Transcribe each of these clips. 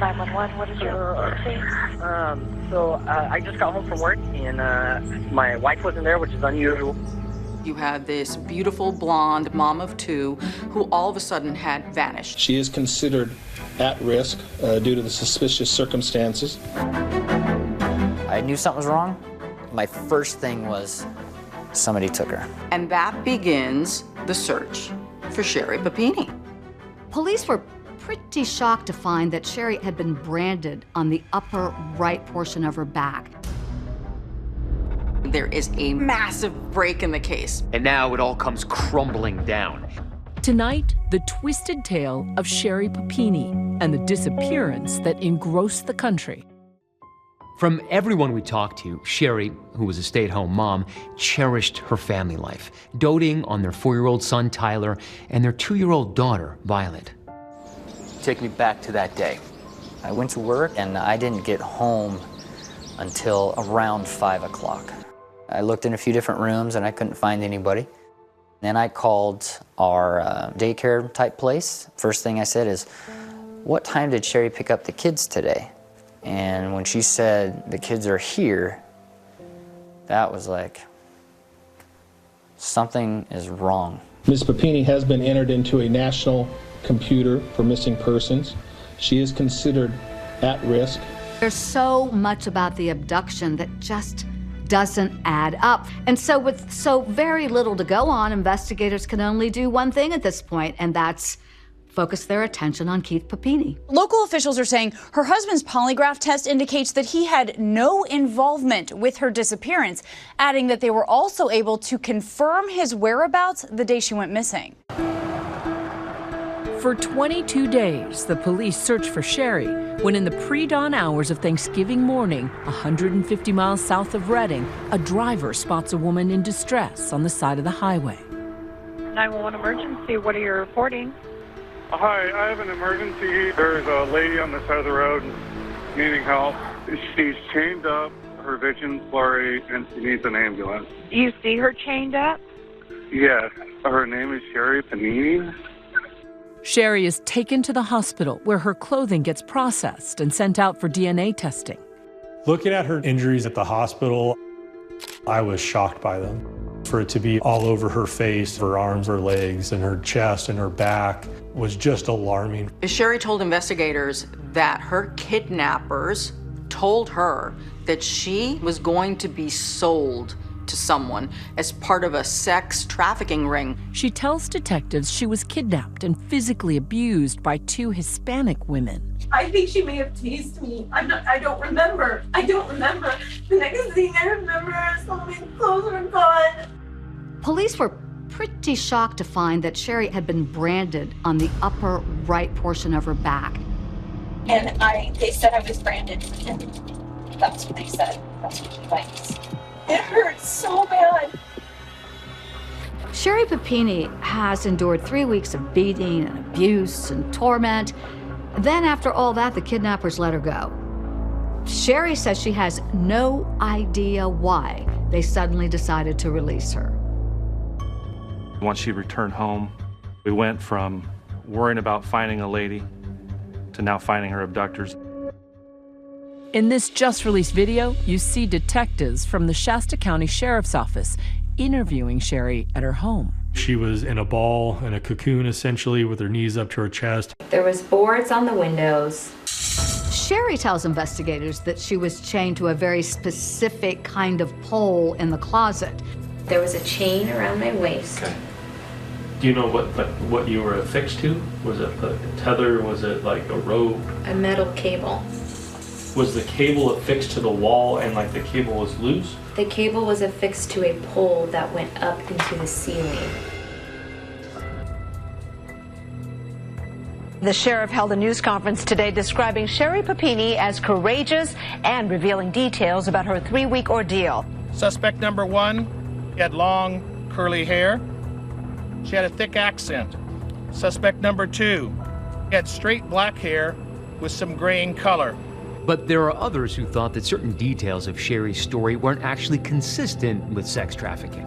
911, what is your emergency? I just got home from work, and my wife wasn't there, which is unusual. You had this beautiful blonde mom of two who all of a sudden had vanished. She is considered at risk due to the suspicious circumstances. I knew something was wrong. My first thing was somebody took her. And that begins the search for Sherri Papini. Police were pretty shocked to find that Sherri had been branded on the upper right portion of her back. There is a massive break in the case. And now it all comes crumbling down. Tonight, the twisted tale of Sherri Papini and the disappearance that engrossed the country. From everyone we talked to, Sherri, who was a stay-at-home mom, cherished her family life, doting on their 4-year-old son, Tyler, and their 2-year-old daughter, Violet. Take me back to that day. I went to work and I didn't get home until around 5 o'clock. I looked in a few different rooms and I couldn't find anybody. Then I called our daycare type place. First thing I said is, "What time did Sherri pick up the kids today?" And when she said, "The kids are here," that was like, something is wrong. Ms. Papini has been entered into a national computer for missing persons. She is considered at risk. There's so much about the abduction that just doesn't add up. And so with so very little to go on, investigators can only do one thing at this point, and that's focus their attention on Keith Papini. Local officials are saying her husband's polygraph test indicates that he had no involvement with her disappearance, adding that they were also able to confirm his whereabouts the day she went missing. For 22 days, the police searched for Sherri when in the pre-dawn hours of Thanksgiving morning, 150 miles south of Reading, a driver spots a woman in distress on the side of the highway. 911 emergency, what are you reporting? Hi, I have an emergency. There's a lady on the side of the road needing help. She's chained up, her vision's blurry, and she needs an ambulance. Do you see her chained up? Yes, her name is Sherri Papini. Sherri is taken to the hospital where her clothing gets processed and sent out for DNA testing. Looking at her injuries at the hospital, I was shocked by them. For it to be all over her face, her arms, her legs, and her chest and her back was just alarming. Sherri told investigators that her kidnappers told her that she was going to be sold to someone as part of a sex trafficking ring. She tells detectives she was kidnapped and physically abused by 2 Hispanic women. I think she may have tased me. I don't remember. The next thing I remember is all my clothes were gone. Police were pretty shocked to find that Sherri had been branded on the upper right portion of her back. And they said I was branded, and that's what they said. That's what he likes. It hurts so bad. Sherri Papini has endured 3 weeks of beating and abuse and torment. Then after all that, the kidnappers let her go. Sherri says she has no idea why they suddenly decided to release her. Once she returned home, we went from worrying about finding a lady to now finding her abductors. In this just-released video, you see detectives from the Shasta County Sheriff's Office interviewing Sherri at her home. She was in a ball, in a cocoon essentially, with her knees up to her chest. There was boards on the windows. Sherri tells investigators that she was chained to a very specific kind of pole in the closet. There was a chain around my waist. Okay. Do you know what you were affixed to? Was it a tether? Was it like a rope? A metal cable. Was the cable affixed to the wall and like the cable was loose? The cable was affixed to a pole that went up into the ceiling. The sheriff held a news conference today describing Sherri Papini as courageous and revealing details about her 3-week ordeal. Suspect number 1 had long, curly hair. She had a thick accent. Suspect number 2 had straight black hair with some graying color. But there are others who thought that certain details of Sherri's story weren't actually consistent with sex trafficking.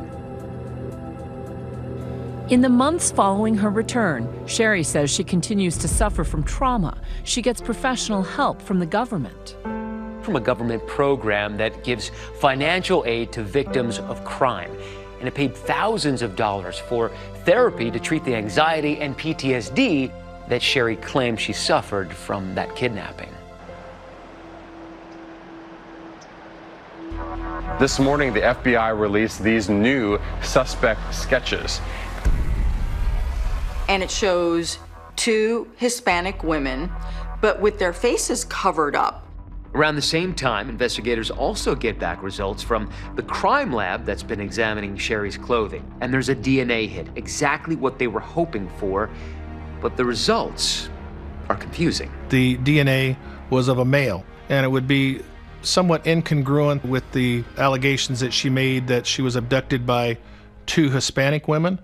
In the months following her return, Sherri says she continues to suffer from trauma. She gets professional help from the government. From a government program that gives financial aid to victims of crime. And it paid thousands of dollars for therapy to treat the anxiety and PTSD that Sherri claimed she suffered from that kidnapping. This morning, the FBI released these new suspect sketches. And it shows 2 Hispanic women, but with their faces covered up. Around the same time, investigators also get back results from the crime lab that's been examining Sherri's clothing. And there's a DNA hit, exactly what they were hoping for, but the results are confusing. The DNA was of a male, and it would be somewhat incongruent with the allegations that she made that she was abducted by 2 Hispanic women.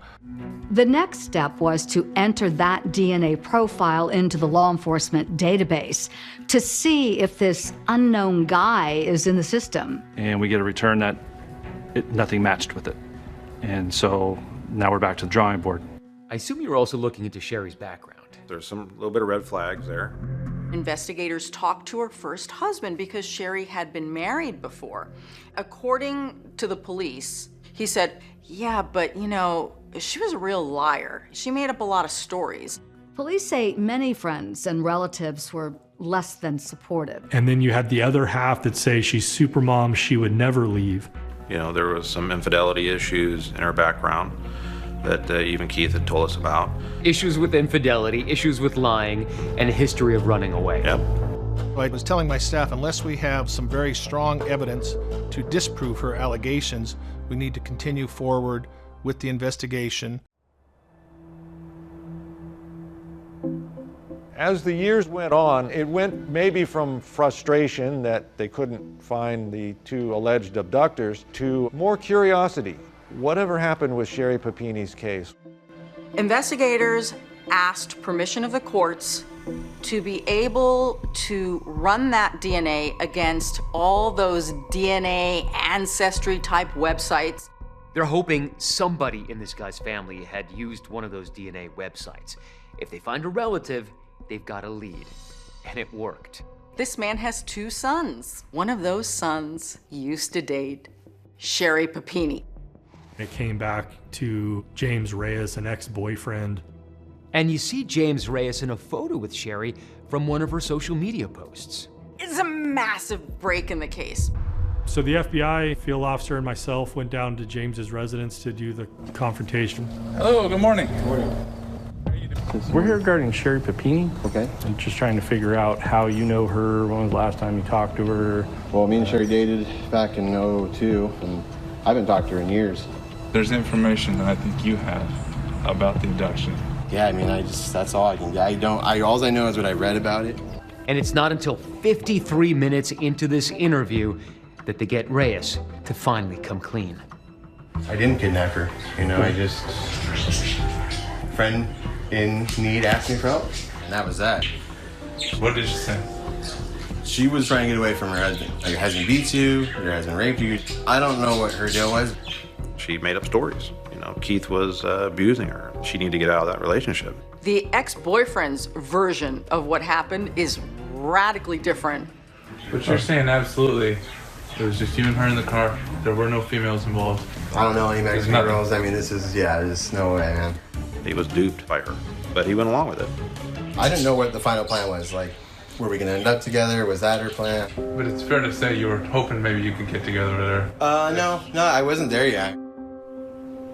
The next step was to enter that DNA profile into the law enforcement database to see if this unknown guy is in the system. And we get a return that nothing matched with it. And so now we're back to the drawing board. I assume you're also looking into Sherri's background. There's some little bit of red flags there. Investigators talked to her first husband because Sherri had been married before. According to the police, he said, yeah, but you know, she was a real liar. She made up a lot of stories. Police say many friends and relatives were less than supportive. And then you had the other half that say she's super mom, she would never leave. You know, there was some infidelity issues in her background that even Keith had told us about. Issues with infidelity, issues with lying, and a history of running away. Yep. I was telling my staff, unless we have some very strong evidence to disprove her allegations, we need to continue forward with the investigation. As the years went on, it went maybe from frustration that they couldn't find the 2 alleged abductors to more curiosity. Whatever happened with Sherri Papini's case? Investigators asked permission of the courts to be able to run that DNA against all those DNA ancestry type websites. They're hoping somebody in this guy's family had used one of those DNA websites. If they find a relative, they've got a lead. And it worked. This man has 2 sons. One of those sons used to date Sherri Papini. It came back to James Reyes, an ex-boyfriend. And you see James Reyes in a photo with Sherri from one of her social media posts. It's a massive break in the case. So the FBI field officer and myself went down to James's residence to do the confrontation. Hello, good morning. Good morning. We're here regarding Sherri Papini. Okay. I'm just trying to figure out how you know her, when was the last time you talked to her? Well, me and Sherri dated back in 2002, and I haven't talked to her in years. There's information that I think you have about the abduction. Yeah, I mean, that's all I can get. All I know is what I read about it. And it's not until 53 minutes into this interview that they get Reyes to finally come clean. I didn't kidnap her. You know, I just... friend in need asked me for help, and that was that. What did she say? She was trying to get away from her husband. Like, your husband beats you, your husband raped you. I don't know what her deal was. She made up stories. You know, Keith was abusing her. She needed to get out of that relationship. The ex-boyfriend's version of what happened is radically different. But you're saying absolutely. It was just you and her in the car. There were no females involved. I don't know any Mexican girls. I mean, there's no way, man. He was duped by her, but he went along with it. I didn't know what the final plan was. Like, were we gonna end up together? Was that her plan? But it's fair to say you were hoping maybe you could get together with her. No, I wasn't there yet.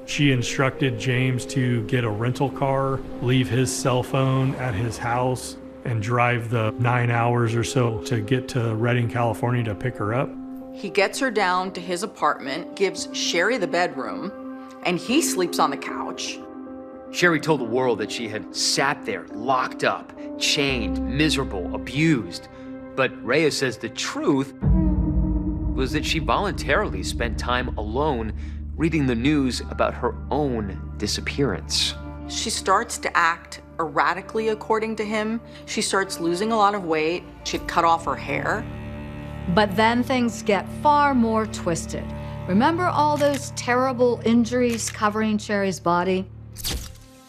She instructed James to get a rental car, leave his cell phone at his house, and drive the 9 hours or so to get to Redding, California to pick her up. He gets her down to his apartment, gives Sherri the bedroom, and he sleeps on the couch. Sherri told the world that she had sat there, locked up, chained, miserable, abused. But Reyes says the truth was that she voluntarily spent time alone reading the news about her own disappearance. She starts to act erratically, according to him. She starts losing a lot of weight. She'd cut off her hair. But then things get far more twisted. Remember all those terrible injuries covering Sherri's body?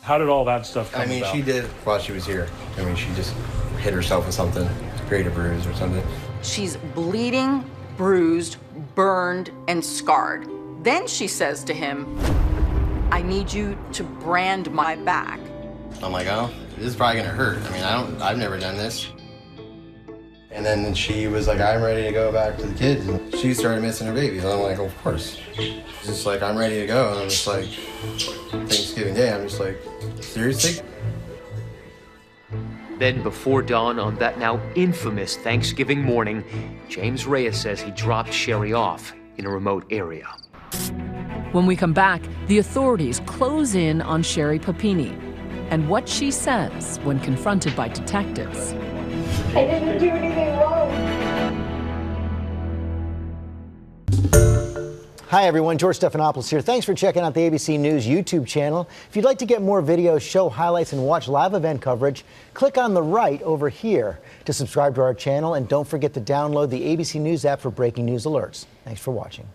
How did all that stuff come I mean, about? she did it while she was here. I mean, she just hit herself with something, created a bruise or something. She's bleeding, bruised, burned, and scarred. Then she says to him, I need you to brand my back. I'm like, oh, this is probably gonna hurt. I mean, I've never done this. And then she was like, I'm ready to go back to the kids. And she started missing her babies. And I'm like, oh, of course. She's just like, I'm ready to go. And I'm just like, Thanksgiving Day, I'm just like, seriously? Then before dawn on that now infamous Thanksgiving morning, James Reyes says he dropped Sherri off in a remote area. When we come back, the authorities close in on Sherri Papini and what she says when confronted by detectives. I didn't do anything wrong. Hi everyone, George Stephanopoulos here. Thanks for checking out the ABC News YouTube channel. If you'd like to get more videos, show highlights, and watch live event coverage, click on the right over here to subscribe to our channel, and don't forget to download the ABC News app for breaking news alerts. Thanks for watching.